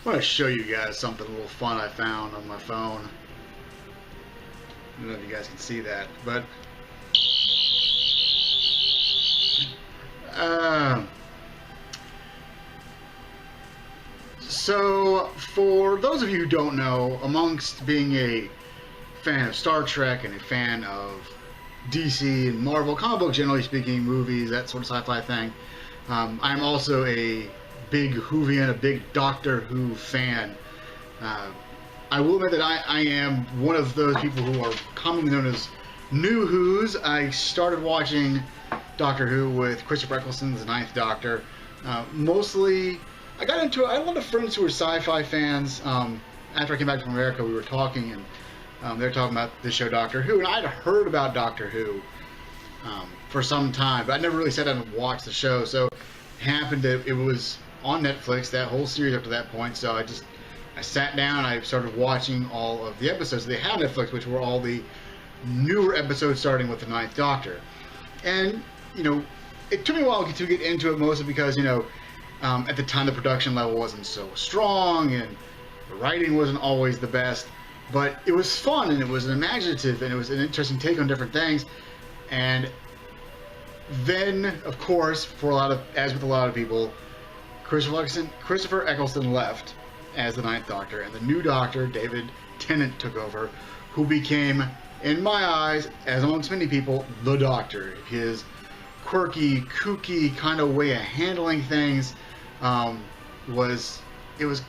I want to show you guys something a little fun I found on my phone. I don't know if you guys can see that, but uh, so for those of you who don't know, amongst being a fan of Star Trek and a fan of DC and Marvel comic book, generally speaking, movies, that sort of sci-fi thing, I'm also a big Whovian, a big Doctor Who fan. I will admit that I am one of those people who are commonly known as new Who's. I started watching Doctor Who with Christopher Eccleston's Ninth Doctor. Mostly, I got into it. I had a lot of friends who were sci-fi fans. After I came back from America, we were talking, and they were talking about the show Doctor Who, and I'd heard about Doctor Who for some time, but I never really sat down and watched the show. So it happened that it was on Netflix, that whole series up to that point. So I sat down, I started watching all of the episodes they had on Netflix, which were all the newer episodes starting with the Ninth Doctor. And, it took me a while to get into it, mostly because, at the time the production level wasn't so strong and the writing wasn't always the best. But it was fun, and it was imaginative, and it was an interesting take on different things. And then, of course, as with a lot of people, Christopher Eccleston left as the Ninth Doctor, and the new Doctor, David Tennant, took over, who became, in my eyes, as amongst many people, the Doctor. His quirky, kooky kind of way of handling things was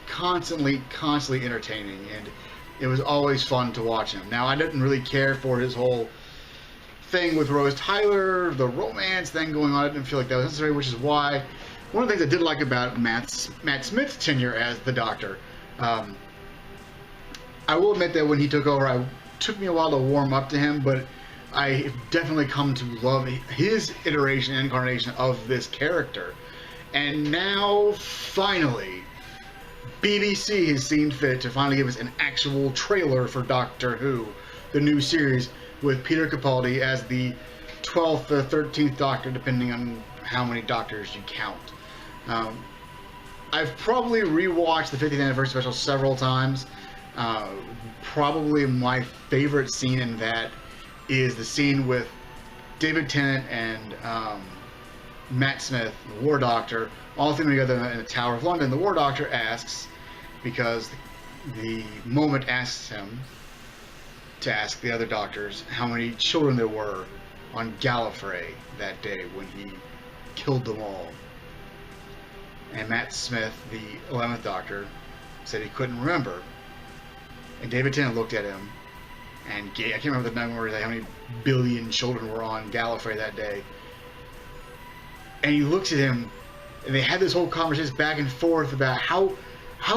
constantly entertaining, and it was always fun to watch him. Now, I didn't really care for his whole thing with Rose Tyler, the romance thing going on. I didn't feel like that was necessary, which is why one of the things I did like about Matt Smith's tenure as the Doctor, I will admit that when he took over, it took me a while to warm up to him, but I definitely come to love his iteration and incarnation of this character. And now, finally, BBC has seen fit to finally give us an actual trailer for Doctor Who, the new series, with Peter Capaldi as the 12th or 13th Doctor, depending on how many Doctors you count. I've probably rewatched the 50th anniversary special several times. Probably my favorite scene in that is the scene with David Tennant and Matt Smith, the War Doctor, all three together in the Tower of London. The War Doctor asks, because the moment asks him to ask the other doctors how many children there were on Gallifrey that day when he killed them all. And Matt Smith, the 11th Doctor, said he couldn't remember. And David Tennant looked at him, and I can't remember the number, how many billion children were on Gallifrey that day. And he looks at him, and they had this whole conversation back and forth about how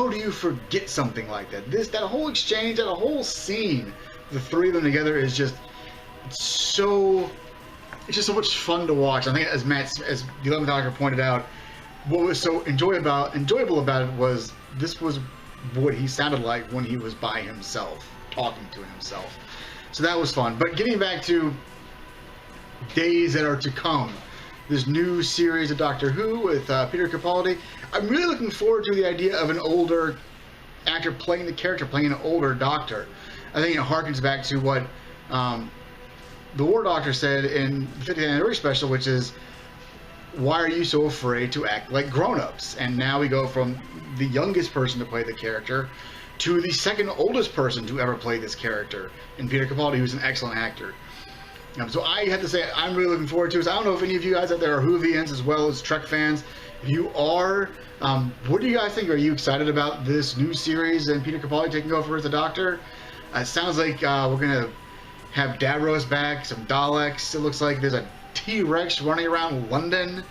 do you forget something like that? That whole exchange, that whole scene, the three of them together is just so much fun to watch. I think as the 11th Doctor pointed out, what was so enjoyable about it was this was what he sounded like when he was by himself, talking to himself. So that was fun. But getting back to days that are to come, this new series of Doctor Who with Peter Capaldi, I'm really looking forward to the idea of an older actor playing the character, playing an older Doctor. I think it harkens back to what the War Doctor said in the 50th anniversary special, which is, why are you so afraid to act like grown-ups? And now we go from the youngest person to play the character to the second oldest person to ever play this character in Peter Capaldi, who's an excellent actor. So I have to say, I'm really looking forward to it. So I don't know if any of you guys out there are Whovians as well as Trek fans. If you are, what do you guys think? Are you excited about this new series and Peter Capaldi taking over as the Doctor? It sounds like we're going to have Davros back, some Daleks. It looks like there's a T-Rex running around London.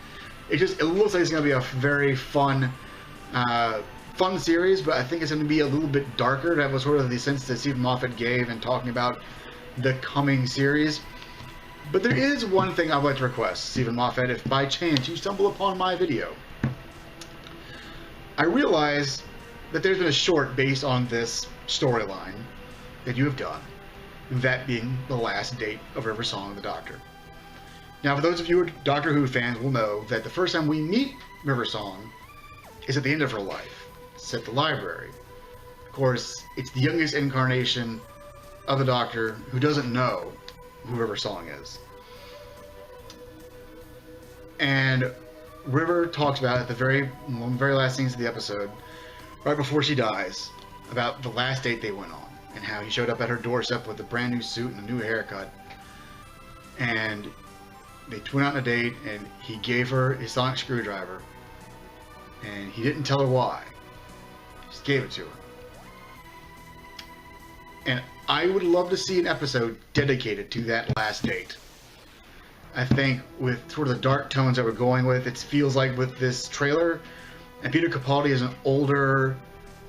It looks like it's going to be a very fun series, but I think it's going to be a little bit darker. That was sort of the sense that Stephen Moffat gave in talking about the coming series. But there is one thing I'd like to request, Stephen Moffat, if by chance you stumble upon my video. I realize that there's been a short based on this storyline that you have done, that being the last date of River Song of the Doctor. Now, for those of you who are Doctor Who fans will know that the first time we meet River Song is at the end of her life. at the library. Of course, it's the youngest incarnation of the Doctor who doesn't know who River Song is. And River talks about at the very last scenes of the episode, right before she dies, about the last date they went on and how he showed up at her doorstep with a brand new suit and a new haircut. And they went out on a date, and he gave her his sonic screwdriver, and he didn't tell her why. He just gave it to her. And I would love to see an episode dedicated to that last date. I think with sort of the dark tones that we're going with, it feels like with this trailer, and Peter Capaldi is an older,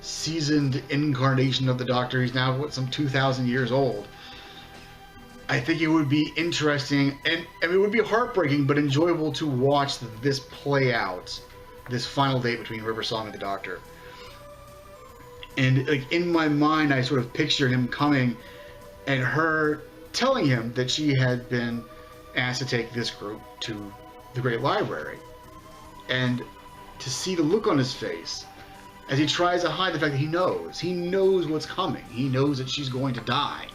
seasoned incarnation of the Doctor. He's now, some 2,000 years old. I think it would be interesting, and it would be heartbreaking, but enjoyable to watch this play out, this final date between River Song and the Doctor. And like in my mind, I sort of pictured him coming and her telling him that she had been asked to take this group to the Great Library. And to see the look on his face as he tries to hide the fact that he knows what's coming. He knows that she's going to die.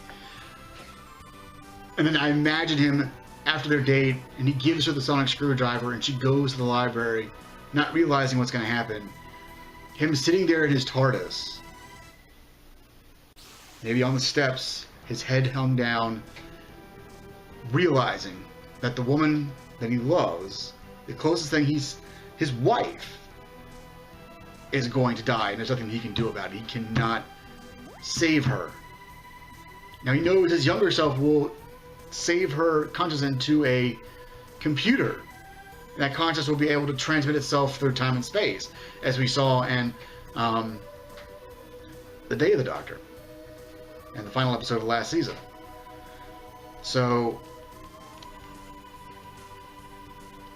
And then I imagine him after their date, and he gives her the sonic screwdriver, and she goes to the library, not realizing what's going to happen. Him sitting there in his TARDIS, maybe on the steps, his head hung down, realizing that the woman that he loves, the closest thing his wife, is going to die, and there's nothing he can do about it. He cannot save her. Now he knows his younger self will save her consciousness into a computer. And that consciousness will be able to transmit itself through time and space, as we saw in The Day of the Doctor, and the final episode of last season. So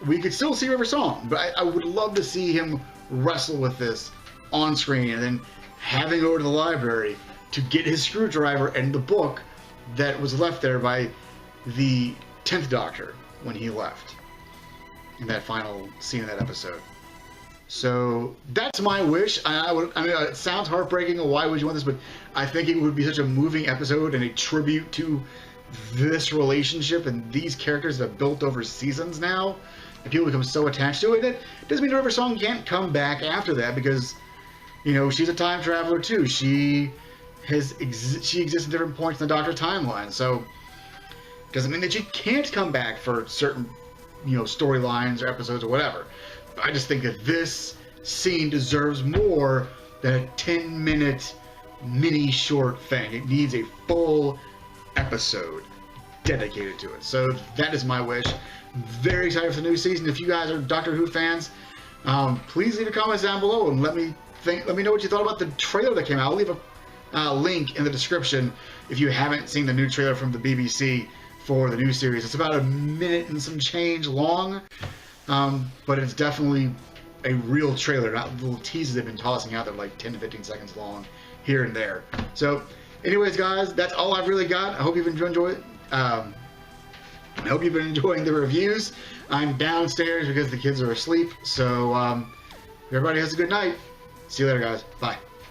we could still see River Song, but I would love to see him wrestle with this on screen, and then having to go to the library to get his screwdriver and the book that was left there by the 10th Doctor when he left in that final scene of that episode. So that's my wish. I mean, it sounds heartbreaking. Why would you want this? But I think it would be such a moving episode and a tribute to this relationship and these characters that have built over seasons now, and people become so attached to it. It doesn't mean River Song can't come back after that, because, you know, she's a time traveler too. She exists at different points in the Doctor timeline, so doesn't mean that she can't come back for certain, you know, storylines or episodes or whatever. But I just think that this scene deserves more than a 10-minute mini short thing. It needs a full episode dedicated to it. So that is my wish. Very excited for the new season. If you guys are Doctor Who fans, please leave your comments down below and let me know what you thought about the trailer that came out. I'll leave a link in the description if you haven't seen the new trailer from the BBC for the new series. It's about a minute and some change long, but it's definitely a real trailer, not the little teasers they've been tossing out that are like 10 to 15 seconds long here and there. So anyways, guys, that's all I've really got. I hope you've enjoyed I hope you've been enjoying the reviews. I'm downstairs because the kids are asleep, so everybody has a good night. See you later, guys. Bye.